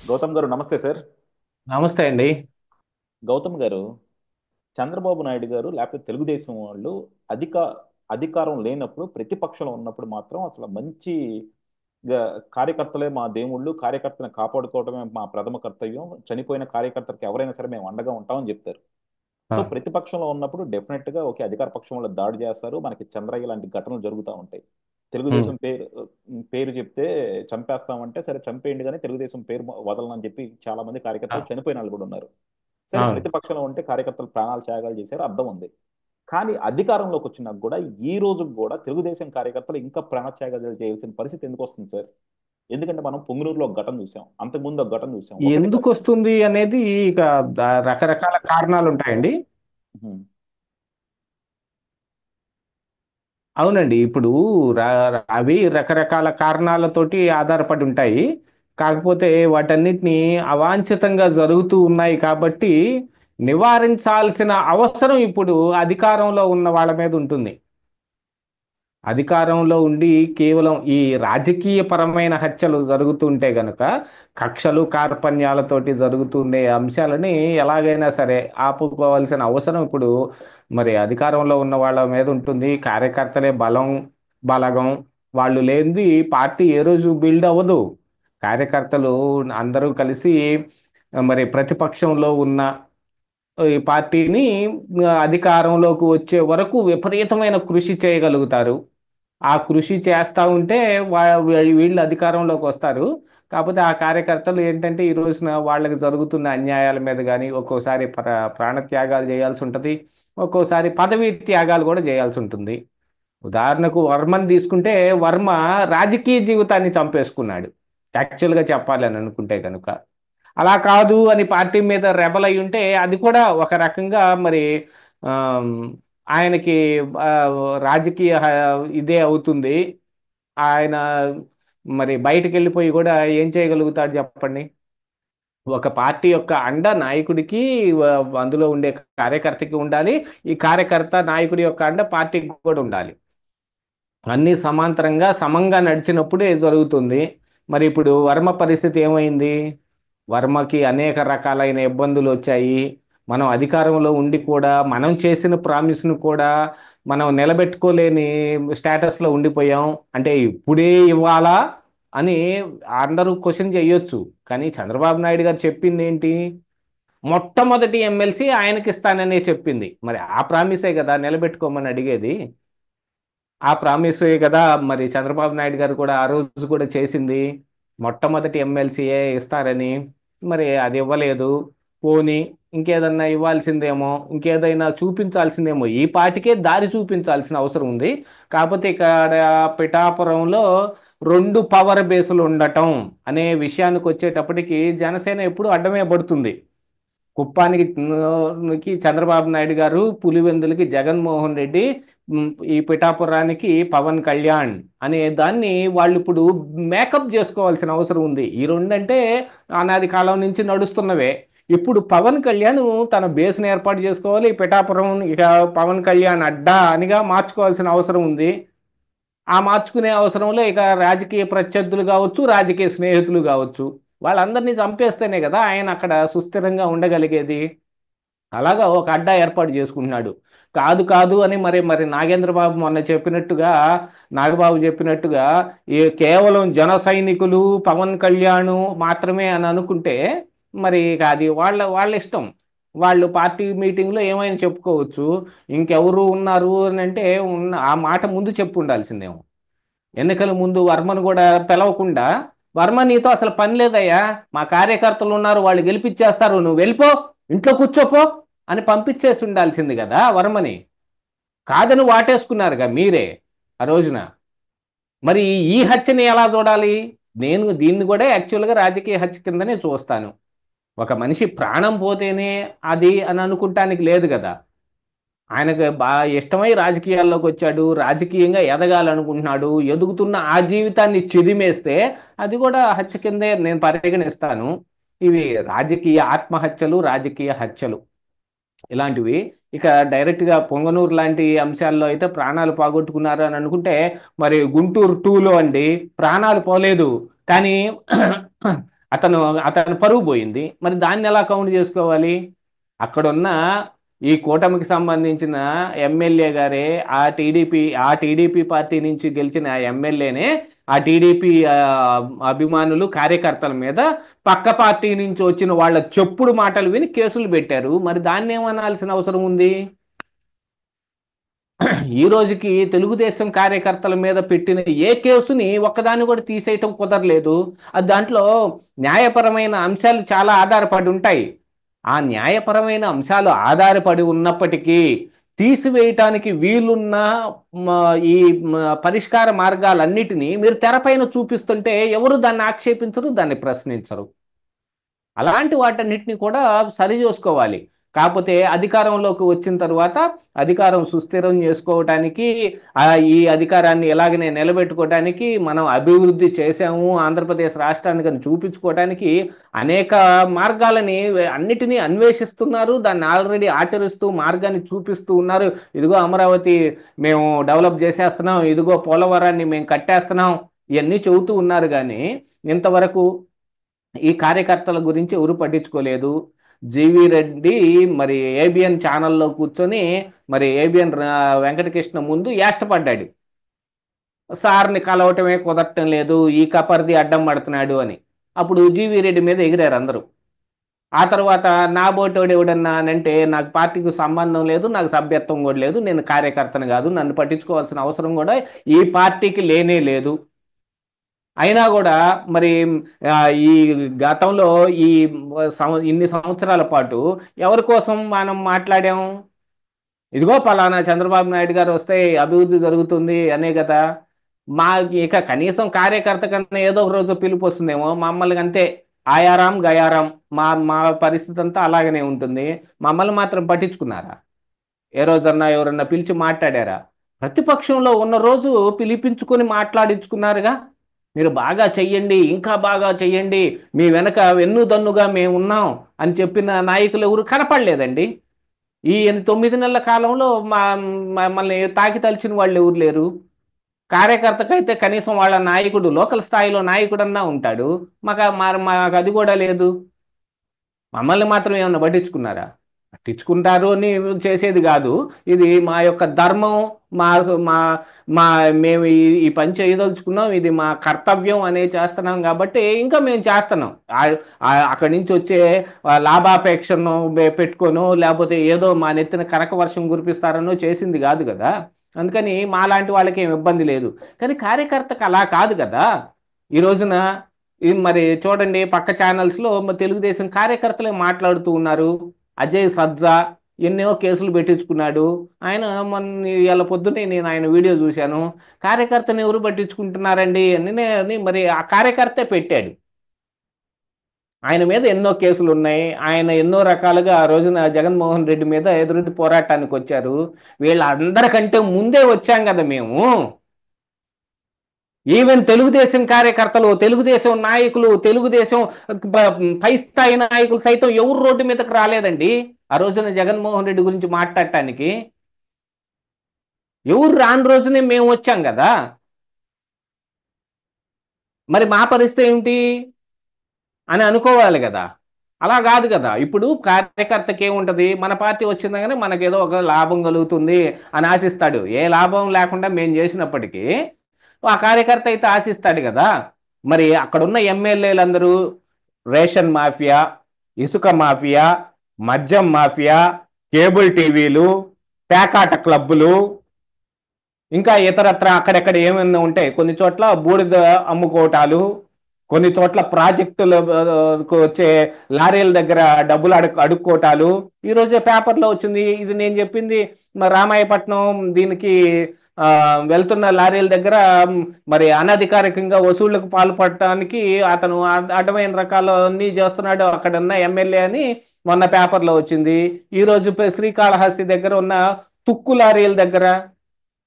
గౌతమ్ గారు నమస్తే సార్. నమస్తే అండి. గౌతమ్ గారు, చంద్రబాబు నాయుడు గారు లేకపోతే తెలుగుదేశం వాళ్ళు అధిక అధికారం లేనప్పుడు ప్రతిపక్షంలో ఉన్నప్పుడు మాత్రం అసలు మంచి కార్యకర్తలే మా దేవుళ్ళు, కార్యకర్తలను కాపాడుకోవడమే మా ప్రథమ కర్తవ్యం, చనిపోయిన కార్యకర్తలకు ఎవరైనా సరే మేము అండగా ఉంటామని చెప్తారు. ఆ, సో ప్రతిపక్షంలో ఉన్నప్పుడు డెఫినెట్ గా ఓకే, అధికార పక్షం వాళ్ళు దాడి చేస్తారు, మనకి చంద్రయ్య లాంటి ఘటనలు జరుగుతూ ఉంటాయి. ఉమ్, తెలుగుదేశం పేరు పేరు చెప్తే చంపేస్తామంటే సరే చంపేయండి, కానీ తెలుగుదేశం పేరు వదలనని చెప్పి చాలా మంది ఆ, కార్యకర్తలు చనిపోయిన వాళ్ళు కూడా ఉన్నారు. సరే, అవును. ప్రతిపక్షంలో ఉంటే కార్యకర్తలు ప్రాణాలు త్యాగాలు చేశారు, అర్థం ఉంది. కానీ అధికారంలోకి వచ్చినాక కూడా ఈ రోజు కూడా తెలుగుదేశం కార్యకర్తలు ఇంకా ప్రాణత్యాగాలు చేయాల్సిన పరిస్థితి ఎందుకు వస్తుంది సార్? ఎందుకంటే మనం పొంగునూరులో ఒక ఘటన చూసాం, అంతకుముందు ఒక ఘటన చూసాం, ఒకటి ఎందుకు కాదు. వస్తుంది అనేది ఇక రకరకాల కారణాలు ఉంటాయండి. ఉహుం, అవునండి. ఇప్పుడు అవి రకరకాల కారణాలతోటి ఆధారపడి ఉంటాయి. కాకపోతే వాటన్నిటిని అవాంఛితంగా జరుగుతూ ఉన్నాయి కాబట్టి నివారించాల్సిన అవసరం ఇప్పుడు అధికారంలో ఉన్న వాళ్ళ మీద ఉంటుంది. అధికారంలో ఉండి కేవలం ఈ రాజకీయ పరమైన హత్యలు జరుగుతుంటే గనక కక్షలు కార్పణ్యాలతోటి జరుగుతుండే అంశాలని ఎలాగైనా సరే ఆపుకోవాల్సిన అవసరం ఇప్పుడు మరి అధికారంలో ఉన్న వాళ్ళ మీద ఉంటుంది. కార్యకర్తలే బలం, బలగం. వాళ్ళు లేనిది పార్టీ ఏ రోజు బిల్డ్ అవ్వదు. కార్యకర్తలు అందరూ కలిసి మరి ప్రతిపక్షంలో ఉన్న ఈ పార్టీని అధికారంలోకి వచ్చే వరకు విపరీతమైన కృషి చేయగలుగుతారు. ఆ కృషి చేస్తూ ఉంటే వీళ్ళు అధికారంలోకి వస్తారు. కాకపోతే ఆ కార్యకర్తలు ఏంటంటే ఈ రోజున వాళ్ళకి జరుగుతున్న అన్యాయాల మీద కానీ ఒక్కోసారి ప్రాణత్యాగాలు చేయాల్సి ఉంటుంది. ఒక్కోసారి పదవీ త్యాగాలు కూడా చేయాల్సి ఉంటుంది. ఉదాహరణకు వర్మని తీసుకుంటే వర్మ రాజకీయ జీవితాన్ని చంపేసుకున్నాడు. యాక్చువల్గా చెప్పాలి అని అనుకుంటే కనుక అలా కాదు అని పార్టీ మీద రెబల్ అయి ఉంటే అది కూడా ఒక రకంగా మరి ఆమ్, ఆయనకి ఆ, రాజకీయ ఇదే అవుతుంది. ఆయన మరి బయటికి వెళ్ళిపోయి కూడా ఏం చేయగలుగుతాడు చెప్పండి. ఒక పార్టీ యొక్క అండ నాయకుడికి అందులో ఉండే కార్యకర్తకి ఉండాలి. ఈ కార్యకర్త నాయకుడి యొక్క అండ పార్టీకి కూడా ఉండాలి. అన్నీ సమాంతరంగా సమంగా నడిచినప్పుడే జరుగుతుంది. మరి ఇప్పుడు వర్మ పరిస్థితి ఏమైంది? వర్మకి అనేక రకాలైన ఇబ్బందులు వచ్చాయి. మనం అధికారంలో ఉండి కూడా మనం చేసిన ప్రామిస్ను కూడా మనం నిలబెట్టుకోలేని స్టేటస్లో ఉండిపోయాం. అంటే ఇప్పుడే ఇవ్వాలా అని అందరూ క్వశ్చన్ చేయొచ్చు. కానీ చంద్రబాబు నాయుడు గారు చెప్పింది ఏంటి? మొట్టమొదటి ఎమ్మెల్సీ ఆయనకి ఇస్తాననే చెప్పింది. మరి ఆ ప్రామిసే కదా నిలబెట్టుకోమని అడిగేది. ఆ ప్రామిస్ కదా మరి చంద్రబాబు నాయుడు గారు కూడా ఆ రోజు కూడా చేసింది. మొట్టమొదటి ఎమ్మెల్సీయే ఇస్తారని మరి అది ఇవ్వలేదు. పోనీ ఇంకేదన్నా ఇవ్వాల్సిందేమో, ఇంకేదైనా చూపించాల్సిందేమో, ఈ పాటికే దారి చూపించాల్సిన అవసరం ఉంది. కాకపోతే ఇక్కడ పిఠాపురంలో రెండు పవర్ బేసులు ఉండటం అనే విషయానికి వచ్చేటప్పటికి జనసేన ఎప్పుడు అడ్డమే పడుతుంది. కుప్పానికి చంద్రబాబు నాయుడు గారు, పులివెందులకి జగన్మోహన్ రెడ్డి, ఈ పిఠాపురానికి పవన్ కళ్యాణ్ అనే దాన్ని వాళ్ళు ఇప్పుడు మేకప్ చేసుకోవాల్సిన అవసరం ఉంది. ఈ రెండంటే అనాది కాలం నుంచి నడుస్తున్నవే. ఇప్పుడు పవన్ కళ్యాణ్ తన బేస్ని ఏర్పాటు చేసుకోవాలి. పిఠాపురం ఇక పవన్ కళ్యాణ్ అడ్డా అనిగా మార్చుకోవాల్సిన అవసరం ఉంది. ఆ మార్చుకునే అవసరంలో ఇక రాజకీయ ప్రత్యర్థులు కావచ్చు, రాజకీయ స్నేహితులు కావచ్చు, వాళ్ళందరినీ చంపేస్తేనే కదా ఆయన అక్కడ సుస్థిరంగా ఉండగలిగేది. అలాగా ఒక అడ్డా ఏర్పాటు చేసుకుంటున్నాడు. కాదు కాదు అని మరి మరి నాగేంద్ర బాబు మొన్న చెప్పినట్టుగా, నాగబాబు చెప్పినట్టుగా కేవలం జన సైనికులు పవన్ కళ్యాణ్ మాత్రమే అని అనుకుంటే మరి ఇక అది వాళ్ళ వాళ్ళ ఇష్టం. వాళ్ళు పార్టీ మీటింగ్లో ఏమైనా చెప్పుకోవచ్చు. ఇంకెవరు ఉన్నారు అని అంటే ఉన్న ఆ మాట ముందు చెప్పు ఉండాల్సిందేమో. ఎన్నికల ముందు వర్మను కూడా పిలవకుండా, వర్మ నీతో అసలు పని లేదయ్యా, మా కార్యకర్తలు ఉన్నారు, వాళ్ళు గెలిపించేస్తారు, నువ్వు వెళ్ళిపో, ఇంట్లో కూర్చోపో అని పంపించేసి ఉండాల్సింది కదా వర్మని. కాదని వాటేసుకున్నారుగా మీరే ఆ రోజున. మరి ఈ హత్యని ఎలా చూడాలి? నేను దీన్ని కూడా యాక్చువల్గా రాజకీయ హత్య కిందనే చూస్తాను. ఒక మనిషి ప్రాణం పోతేనే అది అని అనుకుంటానికి లేదు కదా. ఆయనకు బాగా ఇష్టమై రాజకీయాల్లోకి వచ్చాడు, రాజకీయంగా ఎదగాలనుకుంటున్నాడు, ఎదుగుతున్న ఆ జీవితాన్ని చిదిమేస్తే అది కూడా హత్య కిందే నేను పరిగణిస్తాను. ఇవి రాజకీయ ఆత్మహత్యలు, రాజకీయ హత్యలు ఇలాంటివి. ఇక డైరెక్ట్గా పొంగనూరు లాంటి అంశాల్లో అయితే ప్రాణాలు పోగొట్టుకున్నారు అని అనుకుంటే, మరి గుంటూరు టూలో అండి ప్రాణాలు పోలేదు. కానీ అతను అతను పరువు పోయింది. మరి దాన్ని ఎలా కౌంట్ చేసుకోవాలి? అక్కడున్న ఈ కూటమికి సంబంధించిన ఎమ్మెల్యే గారే ఆ టీడీపీ పార్టీ నుంచి గెలిచిన ఎమ్మెల్యేనే ఆ టీడీపీ అభిమానులు కార్యకర్తల మీద పక్క పార్టీ నుంచి వచ్చిన వాళ్ళ చెప్పుడు మాటలు విని కేసులు పెట్టారు. మరి దాన్ని ఏమనాల్సిన అవసరం ఉంది? ఈ రోజుకి తెలుగుదేశం కార్యకర్తల మీద పెట్టిన ఏ కేసుని ఒక్కదాన్ని కూడా తీసేయటం కుదరలేదు. అది దాంట్లో న్యాయపరమైన అంశాలు చాలా ఆధారపడి ఉంటాయి. ఆ న్యాయపరమైన అంశాలు ఆధారపడి ఉన్నప్పటికీ తీసివేయటానికి వీలున్న మ, ఈ పరిష్కార మార్గాలన్నిటినీ మీరు తెరపైన చూపిస్తుంటే ఎవరు దాన్ని ఆక్షేపించరు, దాన్ని ప్రశ్నించరు. అలాంటి వాటన్నిటిని కూడా సరి చేసుకోవాలి. కాకపోతే అధికారంలోకి వచ్చిన తర్వాత అధికారం సుస్థిరం చేసుకోవటానికి ఈ అధికారాన్ని ఎలాగనే నిలబెట్టుకోవటానికి మనం అభివృద్ధి చేశాము ఆంధ్రప్రదేశ్ రాష్ట్రానికి అని చూపించుకోవటానికి అనేక మార్గాలని అన్నిటినీ అన్వేషిస్తున్నారు. దాన్ని ఆల్రెడీ ఆచరిస్తూ మార్గాన్ని చూపిస్తూ ఉన్నారు. ఇదిగో అమరావతి మేము డెవలప్ చేసేస్తున్నాం, ఇదిగో పోలవరాన్ని మేము కట్టేస్తున్నాం, ఇవన్నీ చెబుతూ ఉన్నారు. కానీ ఇంతవరకు ఈ కార్యకర్తల గురించి ఎవరు పట్టించుకోలేదు. జీవి రెడ్డి మరి ఏబిఎన్ ఛానల్లో కూర్చొని మరి ఏబిఎన్ వెంకటకృష్ణ ముందు యాష్టపడ్డాడు. సార్ని కలవటమే కుదరటం లేదు, ఈ కపర్ది అడ్డం పడుతున్నాడు అని. అప్పుడు జీవి రెడ్డి మీద ఎగిరారు అందరూ. ఆ తర్వాత నా బోటోడు ఎవడన్నా అంటే నాకు పార్టీకి సంబంధం లేదు, నాకు సభ్యత్వం కూడా లేదు, నేను కార్యకర్తను కాదు, నన్ను పట్టించుకోవాల్సిన అవసరం కూడా ఈ పార్టీకి లేనే లేదు. అయినా కూడా మరి ఈ గతంలో ఈ ఇన్ని సంవత్సరాల పాటు ఎవరి కోసం మనం మాట్లాడాం? ఇదిగో పలానా చంద్రబాబు నాయుడు గారు వస్తే అభివృద్ధి జరుగుతుంది అనే కదా. మా ఇక కనీసం కార్యకర్త కన్నా ఏదో ఒక రోజు పిలుపు వస్తుందేమో, మమ్మల్ని అంతే ఆయారాం గయారాం, మా మా పరిస్థితి అంతా అలాగనే ఉంటుంది. మమ్మల్ని మాత్రం పట్టించుకున్నారా? ఏ రోజన్నా ఎవరన్నా పిలిచి మాట్లాడారా? ప్రతిపక్షంలో ఉన్న రోజు పిలిపించుకొని మాట్లాడించుకున్నారుగా. మీరు బాగా చెయ్యండి, ఇంకా బాగా చెయ్యండి, మీ వెనక వెన్నుదన్నుగా మేము ఉన్నాం అని చెప్పిన నాయకులు ఎవరు కనపడలేదండి. ఈ 9 నెలల కాలంలో మమ్మల్ని తాకి తలిచిన వాళ్ళు ఎవరు లేరు. కార్యకర్తకైతే కనీసం వాళ్ళ నాయకుడు లోకల్ స్థాయిలో నాయకుడన్నా ఉంటాడు. మాకు అది కూడా లేదు. మమ్మల్ని మాత్రం ఏమన్నా పట్టించుకున్నారా? పట్టించుకుంటారు అని చేసేది కాదు. ఇది మా యొక్క ధర్మం, మా మా మా మేము ఈ పని చేయదలుచుకున్నాం, ఇది మా కర్తవ్యం అనే చేస్తున్నాం కాబట్టి ఇంకా మేము చేస్తున్నాం. అక్కడి నుంచి వచ్చే లాభాపేక్షను పెట్టుకోను, లేకపోతే ఏదో మా నెత్తిన కనక వర్షం కురిపిస్తారనో చేసింది కాదు కదా. అందుకని మా లాంటి వాళ్ళకి ఏం ఇబ్బంది లేదు. కానీ కార్యకర్తకు అలా కాదు కదా. ఈ రోజున మరి చూడండి, పక్క ఛానల్స్లో తెలుగుదేశం కార్యకర్తలే మాట్లాడుతూ ఉన్నారు. అజయ్ సజ్జా ఎన్నో కేసులు పెట్టించుకున్నాడు. ఆయన ఇవాళ పొద్దున్నే నేను ఆయన వీడియో చూశాను. కార్యకర్తను ఎవరు పట్టించుకుంటున్నారండి అని మరి ఆ కార్యకర్తే పెట్టాడు. ఆయన మీద ఎన్నో కేసులు ఉన్నాయి. ఆయన ఎన్నో రకాలుగా ఆ రోజున జగన్మోహన్ రెడ్డి మీద ఎదురుండి పోరాటానికి వచ్చారు. వీళ్ళందరికంటే ముందే వచ్చాం కదా మేము. ఈవెన్ తెలుగుదేశం కార్యకర్తలు, తెలుగుదేశం నాయకులు, తెలుగుదేశం పై స్థాయి నాయకులు సైతం ఎవరు రోడ్డు మీదకి రాలేదండి ఆ రోజున జగన్మోహన్ రెడ్డి గురించి మాట్లాడటానికి. ఎవరు రాని రోజునే మేము వచ్చాం కదా. మరి మా పరిస్థితి ఏమిటి అని అనుకోవాలి కదా. అలా కాదు కదా. ఇప్పుడు కార్యకర్తకి ఏముంటది, మన పార్టీ వచ్చిందగానే మనకేదో ఒక లాభం కలుగుతుంది అని ఆశిస్తాడు. ఏ లాభం లేకుండా మేము చేసినప్పటికీ ఆ కార్యకర్త అయితే ఆశిస్తాడు కదా. మరి అక్కడున్న ఎమ్మెల్యేలందరూ రేషన్ మాఫియా, ఇసుక మాఫియా, మద్యం మాఫియా, కేబుల్ టీవీలు, పేకాట క్లబ్బులు, ఇంకా ఇతరత్ర అక్కడెక్కడ ఏమైనా ఉంటాయి. కొన్ని చోట్ల బూడిద అమ్ముకోవటాలు, కొన్ని చోట్ల ప్రాజెక్టులకు వచ్చే లారీల దగ్గర డబ్బులు అడుక్కోటాలు. ఈరోజే పేపర్లో వచ్చింది. ఇది నేను చెప్పింది రామాయపట్నం దీనికి వెళ్తున్న లారీల దగ్గర మరి అనధికారికంగా వసూళ్లకు పాల్పడటానికి అతను అడ్డమైన రకాలన్నీ చేస్తున్నాడు అక్కడ ఉన్న ఎమ్మెల్యే అని మొన్న పేపర్లో వచ్చింది. ఈరోజు శ్రీకాళహస్తి దగ్గర ఉన్న తుక్కు లారీల దగ్గర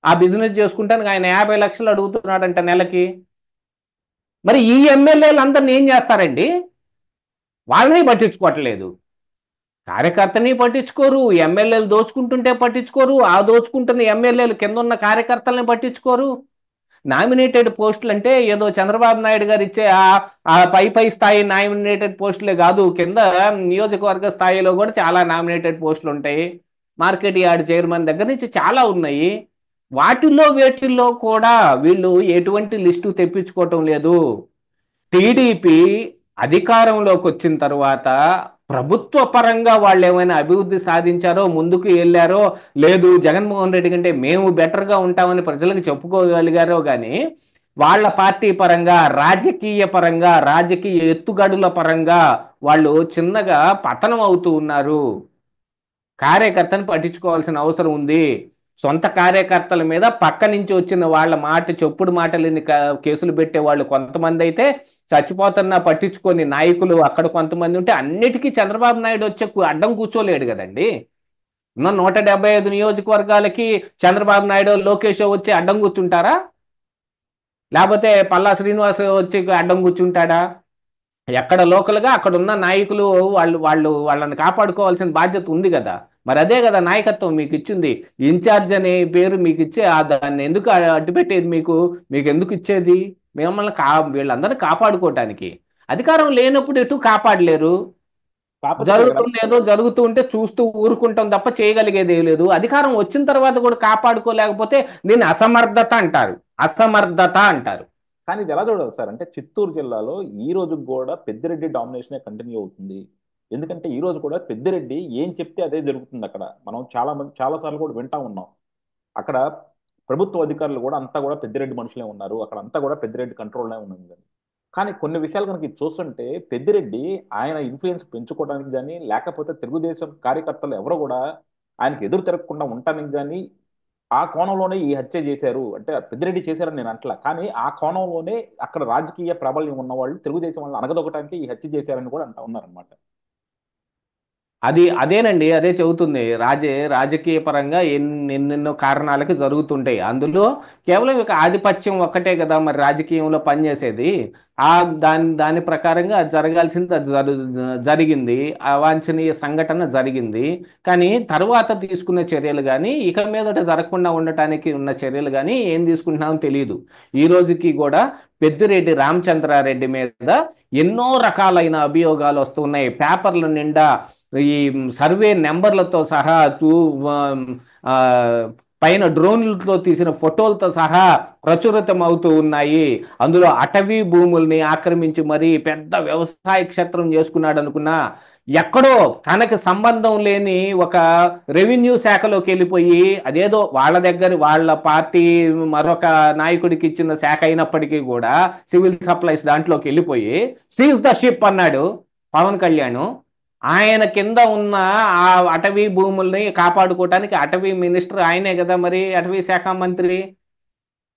ఆ బిజినెస్ చేసుకుంటానికి ఆయన 50 లక్షలు అడుగుతున్నాడంట నెలకి. మరి ఈ ఎమ్మెల్యేలు అందరిని ఏం చేస్తారండి? వాళ్ళని పట్టించుకోవట్లేదు, కార్యకర్తని పట్టించుకోరు, ఎమ్మెల్యేలు దోచుకుంటుంటే పట్టించుకోరు, ఆ దోచుకుంటున్న ఎమ్మెల్యేలు కింద ఉన్న కార్యకర్తల్ని పట్టించుకోరు. నామినేటెడ్ పోస్టులు అంటే ఏదో చంద్రబాబు నాయుడు గారు ఇచ్చే ఆ పై పై స్థాయి నామినేటెడ్ పోస్టులే కాదు, కింద నియోజకవర్గ స్థాయిలో కూడా చాలా నామినేటెడ్ పోస్టులు ఉంటాయి. మార్కెట్ యార్డ్ చైర్మన్ దగ్గర నుంచి చాలా ఉన్నాయి. వాటిల్లో వేటిల్లో కూడా వీళ్ళు ఎటువంటి లిస్టు తెప్పించుకోవటం లేదు. టీడీపీ అధికారంలోకి వచ్చిన తర్వాత ప్రభుత్వ పరంగా వాళ్ళు ఏమైనా అభివృద్ధి సాధించారో, ముందుకు వెళ్ళారో, లేదు జగన్మోహన్ రెడ్డి కంటే మేము బెటర్గా ఉంటామని ప్రజలకు చెప్పుకోగలిగారో కానీ వాళ్ళ పార్టీ పరంగా, రాజకీయ పరంగా, రాజకీయ ఎత్తుగడుల పరంగా వాళ్ళు చిన్నగా పతనం అవుతూ ఉన్నారు. కార్యకర్తను పట్టించుకోవాల్సిన అవసరం ఉంది. సొంత కార్యకర్తల మీద పక్క నుంచి వచ్చిన వాళ్ళ మాట, చెప్పుడు మాటలని కేసులు పెట్టే వాళ్ళు కొంతమంది అయితే, చచ్చిపోతున్నా పట్టించుకొని నాయకులు అక్కడ కొంతమంది ఉంటే, అన్నిటికీ చంద్రబాబు నాయుడు వచ్చే అడ్డం కూర్చోలేడు కదండి. ఉన్న 175 నియోజకవర్గాలకి చంద్రబాబు నాయుడు, లోకేష్ వచ్చి అడ్డం కూర్చుంటారా? లేకపోతే పల్లా శ్రీనివాస్ వచ్చి అడ్డం కూర్చుంటాడా? ఎక్కడ లోకల్గా అక్కడ ఉన్న నాయకులు వాళ్ళని కాపాడుకోవాల్సిన బాధ్యత ఉంది కదా. మరి అదే కదా నాయకత్వం మీకు ఇచ్చింది. ఇన్ఛార్జ్ అనే పేరు మీకు ఇచ్చే దాన్ని ఎందుకు అడ్డుపెట్టేది? మీకు ఎందుకు ఇచ్చేది? మిమ్మల్ని వీళ్ళందరినీ కాపాడుకోవటానికి. అధికారం లేనప్పుడు ఎటు కాపాడలేరు. కాకపోతే జరుగుతుంది ఏదో జరుగుతూ ఉంటే చూస్తూ ఊరుకుంటాం తప్ప చేయగలిగేది ఏం లేదు. అధికారం వచ్చిన తర్వాత కూడా కాపాడుకోలేకపోతే దీన్ని అసమర్థత అంటారు. అసమర్థత అంటారు. కానీ ఇది ఎలా చూడాలి సార్ అంటే, చిత్తూరు జిల్లాలో ఈ రోజు కూడా పెద్దిరెడ్డి డామినేషనే కంటిన్యూ అవుతుంది. ఎందుకంటే ఈ రోజు కూడా పెద్దిరెడ్డి ఏం చెప్తే అదే జరుగుతుంది. అక్కడ మనం చాలా సార్లు కూడా వింటా ఉన్నాం. అక్కడ ప్రభుత్వ అధికారులు కూడా అంతా కూడా పెద్దిరెడ్డి మనుషులే ఉన్నారు, అక్కడ అంతా కూడా పెద్దిరెడ్డి కంట్రోల్నే ఉన్నది. కానీ కొన్ని విషయాలు కనుక ఇది చూస్తుంటే, పెద్దిరెడ్డి ఆయన ఇన్ఫ్లుయెన్స్ పెంచుకోవడానికి కానీ, లేకపోతే తెలుగుదేశం కార్యకర్తలు ఎవరు కూడా ఆయనకు ఎదురు తిరగకుండా ఉండటానికి కానీ, ఆ కోణంలోనే ఈ హత్య చేశారు అంటే, పెద్దిరెడ్డి చేశారని నేను అంటలా, కానీ ఆ కోణంలోనే అక్కడ రాజకీయ ప్రాబల్యం ఉన్న వాళ్ళు తెలుగుదేశం వాళ్ళని అనగదొక్కడానికి ఈ హత్య చేశారని కూడా అంటా ఉన్నారనమాట. అదేనండి, అదే చెబుతుంది. రాజకీయ పరంగా ఎన్నెన్నో కారణాలకి జరుగుతుంటాయి. అందులో కేవలం ఇక ఆధిపత్యం ఒక్కటే కదా మరి రాజకీయంలో పనిచేసేది. ఆ దాని ప్రకారంగా అది జరగాల్సింది అది జరిగింది. అవాంఛనీయ సంఘటన జరిగింది. కానీ తర్వాత తీసుకున్న చర్యలు కానీ, ఇక మీదట జరగకుండా ఉండటానికి ఉన్న చర్యలు కానీ ఏం తీసుకుంటున్నామో తెలియదు. ఈ రోజుకి కూడా పెద్దిరెడ్డి రామచంద్రారెడ్డి మీద ఎన్నో రకాలైన అభియోగాలు వస్తున్నాయి. పేపర్ల నిండా ఈ సర్వే నెంబర్లతో సహా ఆ, పైన డ్రోన్లతో తీసిన ఫోటోలతో సహా ప్రచురితం అవుతూ ఉన్నాయి. అందులో అటవీ భూముల్ని ఆక్రమించి మరీ పెద్ద వ్యవసాయ క్షేత్రం చేసుకున్నాడు అనుకున్నా, ఎక్కడో తనకు సంబంధం లేని ఒక రెవెన్యూ శాఖలోకి వెళ్ళిపోయి, అదేదో వాళ్ళ పార్టీ మరొక నాయకుడికి ఇచ్చిన శాఖ అయినప్పటికీ కూడా సివిల్ సప్లైస్ దాంట్లోకి వెళ్ళిపోయి సీజ్ ద షిప్ అన్నాడు పవన్ కళ్యాణ్. ఆయన కింద ఉన్న ఆ అటవీ భూముల్ని కాపాడుకోవటానికి అటవీ మినిస్టర్ ఆయనే కదా, మరి అటవీ శాఖ మంత్రి.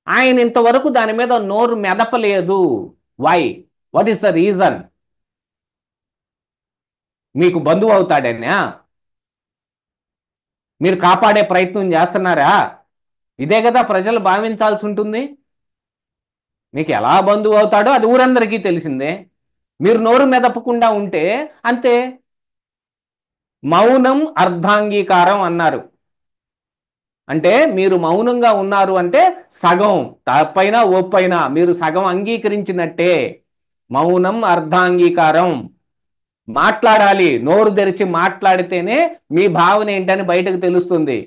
ఆయన ఇంతవరకు దాని మీద నోరు మెదపలేదు. Why? What is the reason? మీకు బంధువు అవుతాడేనా? మీరు కాపాడే ప్రయత్నం చేస్తున్నారా? ఇదే కదా ప్రజలు భావించాల్సి ఉంటుంది. మీకు ఎలా బంధువు అవుతాడో అది ఊరందరికీ తెలిసిందే. మీరు నోరు మెదపకుండా ఉంటే అంతే. మౌనం అర్ధాంగీకారం అన్నారు. అంటే మీరు మౌనంగా ఉన్నారు అంటే సగం, తప్పైనా ఒప్పైనా మీరు సగం అంగీకరించినట్టే. మౌనం అర్ధాంగీకారం. మాట్లాడాలి, నోరు తెరిచి మాట్లాడితేనే మీ భావన ఏంటని బయటకు తెలుస్తుంది.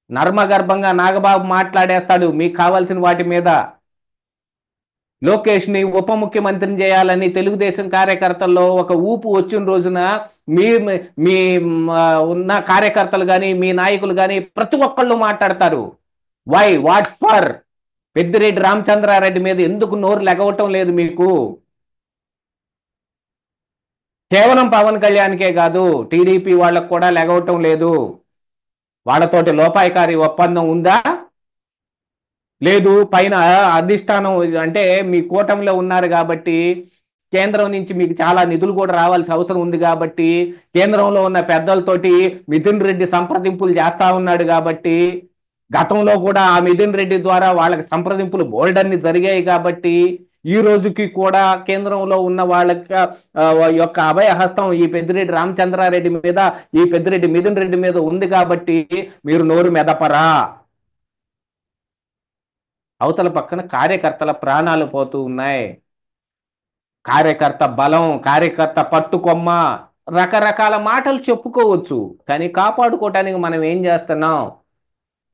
నర్మగర్భంగా నాగబాబు మాట్లాడేస్తాడు మీకు కావాల్సిన వాటి మీద. లోకేష్ ని ఉప ముఖ్యమంత్రిని చేయాలని తెలుగుదేశం కార్యకర్తల్లో ఒక ఊపు వచ్చిన రోజున మీ మీ ఉన్న కార్యకర్తలు కానీ, మీ నాయకులు కానీ ప్రతి ఒక్కళ్ళు మాట్లాడతారు. Why? What for? Peddireddy Ramachandra Reddy మీద ఎందుకు నోరు లెగవటం లేదు మీకు? కేవలం పవన్ కళ్యాణ్కే కాదు, టీడీపీ వాళ్ళకు కూడా లెగవటం లేదు. వాళ్ళతోటి లోపాయికారి ఒప్పందం ఉందా? లేదు. పైన అధిష్టానం అంటే మీ కూటమిలో ఉన్నారు కాబట్టి, కేంద్రం నుంచి మీకు చాలా నిధులు కూడా రావాల్సిన అవసరం ఉంది కాబట్టి, కేంద్రంలో ఉన్న పెద్దలతోటి మిథున్ రెడ్డి సంప్రదింపులు చేస్తా ఉన్నాడు కాబట్టి, గతంలో కూడా ఆ మిథున్ రెడ్డి ద్వారా వాళ్ళకి సంప్రదింపులు బోల్డన్ని జరిగాయి కాబట్టి, ఈ రోజుకి కూడా కేంద్రంలో ఉన్న వాళ్ళకి యొక్క అభయహస్తం ఈ పెద్దిరెడ్డి రామచంద్రారెడ్డి మీద, ఈ పెద్దిరెడ్డి మిథున్ రెడ్డి మీద ఉంది కాబట్టి మీరు నోరు మెదపరా? అవతల పక్కన కార్యకర్తల ప్రాణాలు పోతూ ఉన్నాయి. కార్యకర్త బలం, కార్యకర్త పట్టుకొమ్మ, రకరకాల మాటలు చెప్పుకోవచ్చు. కానీ కాపాడుకోవటానికి మనం ఏం చేస్తున్నాం?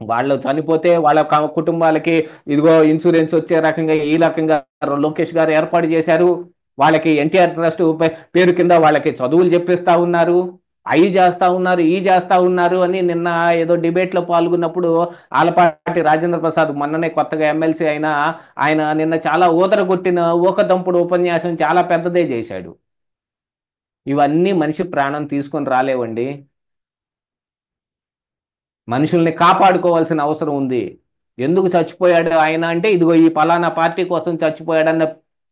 వాళ్ళు చనిపోతే వాళ్ళ కుటుంబాలకి ఇదిగో ఇన్సూరెన్స్ వచ్చే రకంగా ఈ రకంగా లోకేష్ గారు ఏర్పాటు చేశారు. వాళ్ళకి ఎన్టీఆర్ ట్రస్ట్ పేరు కింద వాళ్ళకి చదువులు చెప్పిస్తా ఉన్నారు. అవి చేస్తా ఉన్నారు, ఈ చేస్తా ఉన్నారు అని నిన్న ఏదో డిబేట్ లో పాల్గొన్నప్పుడు ఆలపాటి రాజేంద్ర ప్రసాద్, మొన్ననే కొత్తగా ఎమ్మెల్సీ అయినా, ఆయన నిన్న చాలా ఊదరగొట్టిన ఊకదంపుడు ఉపన్యాసం చాలా పెద్దదే చేశాడు. ఇవన్నీ మనిషి ప్రాణం తీసుకొని రాలేవండి. మనుషుల్ని కాపాడుకోవాల్సిన అవసరం ఉంది. ఎందుకు చచ్చిపోయాడు ఆయన అంటే, ఇదిగో ఈ పలానా పార్టీ కోసం చచ్చిపోయాడన్న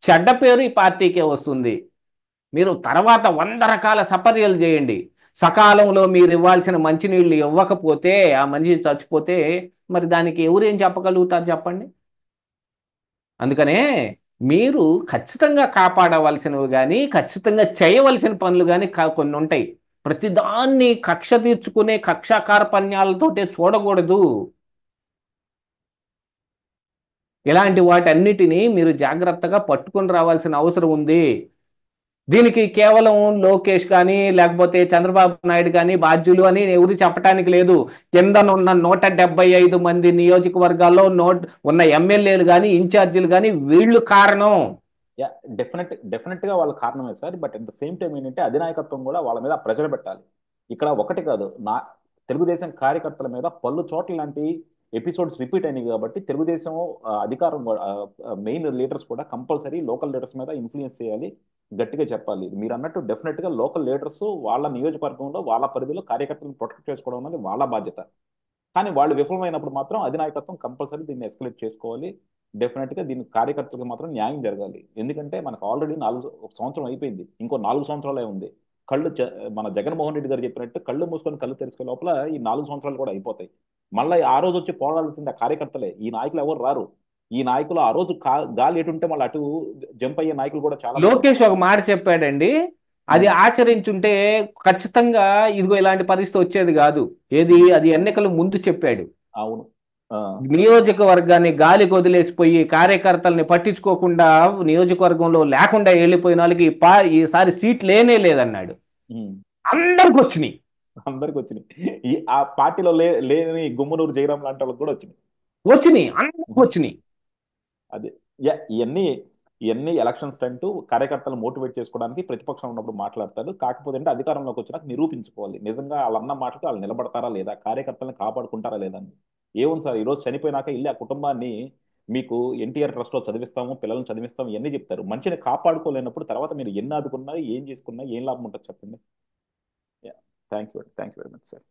చెడ్డ పేరు ఈ పార్టీకే వస్తుంది. మీరు తర్వాత 100 రకాల సపర్యలు చేయండి, సకాలంలో మీరు ఇవ్వాల్సిన మంచినీళ్ళు ఇవ్వకపోతే ఆ మనిషి చచ్చిపోతే మరి దానికి ఎవరేం చెప్పగలుగుతారు చెప్పండి? అందుకనే మీరు ఖచ్చితంగా కాపాడవలసినవి కానీ, ఖచ్చితంగా చేయవలసిన పనులు కానీ కొన్ని ఉంటాయి. ప్రతిదాన్ని కక్ష తీర్చుకునే కక్ష కార్పణ్యాలతోటే చూడకూడదు. ఇలాంటి వాటన్నిటినీ మీరు జాగ్రత్తగా పట్టుకొని రావాల్సిన అవసరం ఉంది. దీనికి కేవలం లోకేష్ కానీ లేకపోతే చంద్రబాబు నాయుడు కానీ బాధ్యులు అని ఎవరు చెప్పడానికి లేదు. కిందనున్న 175 మంది నియోజకవర్గాల్లో ఉన్న ఎమ్మెల్యేలు కానీ ఇన్ఛార్జీలు కానీ వీళ్ళు కారణం. యా, డెఫినెట్ గా వాళ్ళ కారణమే sir. But at the same time ఏంటంటే అధినాయకత్వం కూడా వాళ్ళ మీద ప్రెజర్ పెట్టాలి. ఇక్కడ ఒకటి కాదు, తెలుగుదేశం కార్యకర్తల మీద పలు చోట్ల లాంటి ఎపిసోడ్స్ రిపీట్ అయినాయి కాబట్టి తెలుగుదేశం అధికారం మెయిన్ లీడర్స్ కూడా కంపల్సరీ లోకల్ లీడర్స్ మీద ఇన్ఫ్లుయెన్స్ చేయాలి, గట్టిగా చెప్పాలి. మీరు అన్నట్టు డెఫినెట్ గా లోకల్ లీడర్స్ వాళ్ళ నియోజకవర్గంలో వాళ్ళ పరిధిలో కార్యకర్తలను ప్రొటెక్ట్ చేసుకోవడం అనేది వాళ్ళ బాధ్యత. కానీ వాళ్ళు విఫలమైనప్పుడు మాత్రం అధినాయకత్వం కంపల్సరీ దీన్ని ఎస్కలేట్ చేసుకోవాలి. డెఫినెట్ గా దీని కార్యకర్తలకు మాత్రం న్యాయం జరగాలి. ఎందుకంటే మనకు ఆల్రెడీ ఒక సంవత్సరం అయిపోయింది, ఇంకో 4 సంవత్సరాలే ఉంది. మన జగన్మోహన్ రెడ్డి గారు చెప్పినట్టు కళ్ళు మూసుకొని కళ్ళు తెరిచే లోపల ఈ 4 సంవత్సరాలు కూడా అయిపోతాయి. మళ్ళీ ఆ రోజు వచ్చి పోరాడాల్సింది ఆ కార్యకర్తలే. ఈ నాయకులు ఎవరు రారు. ఈ నాయకులు ఆ రోజు గాలి ఎటుంటే మళ్ళీ అటు జంప్ అయ్యే నాయకులు కూడా చాలా మంది లోకేష్ ఒక మాట చెప్పాడండి, అది ఉన్నారు. ఆచరించుంటే ఖచ్చితంగా ఇదిగో ఇలాంటి పరిస్థితి వచ్చేది కాదు. ఏది అది ఎన్నికల ముందు చెప్పాడు. అవును. ఆ, నియోజకవర్గాన్ని గాలికి వదిలేసిపోయి కార్యకర్తల్ని పట్టించుకోకుండా నియోజకవర్గంలో లేకుండా వెళ్ళిపోయిన వాళ్ళకి ఈసారి సీట్ లేనే లేదన్నాడు. ఉమ్. అందరికి వచ్చినాయి. అందరికి వచ్చినాయి. ఆ పార్టీలో లేని గుమ్మనూరు జయరాం లాంటి వాళ్ళకి కూడా వచ్చినాయి. వచ్చినాయి, అందరికి వచ్చినాయి. అదే. ఇవన్నీ ఇవన్నీ ఎలక్షన్ స్టంట్, కార్యకర్తలు మోటివేట్ చేసుకోవడానికి ప్రతిపక్షం ఉన్నప్పుడు మాట్లాడతాడు. కాకపోతే అంటే అధికారంలోకి వచ్చినాక నిరూపించుకోవాలి నిజంగా వాళ్ళు అన్న మాటకి వాళ్ళు నిలబడతారా లేదా, కార్యకర్తలను కాపాడుకుంటారా లేదా అని. ఏముంది సార్, ఈరోజు చనిపోయినాక ఇల్లు ఆ కుటుంబాన్ని మీకు ఎన్టీఆర్ ట్రస్ట్ లో చదివిస్తాము, పిల్లల్ని చదివిస్తాము ఇవన్నీ చెప్తారు. మనిషిని కాపాడుకోలేనప్పుడు తర్వాత మీరు ఎన్ని ఆదుకున్నా ఏం చేసుకున్నా ఏం లాభం ఉంటుంది చెప్పండి. Thank you very much sir.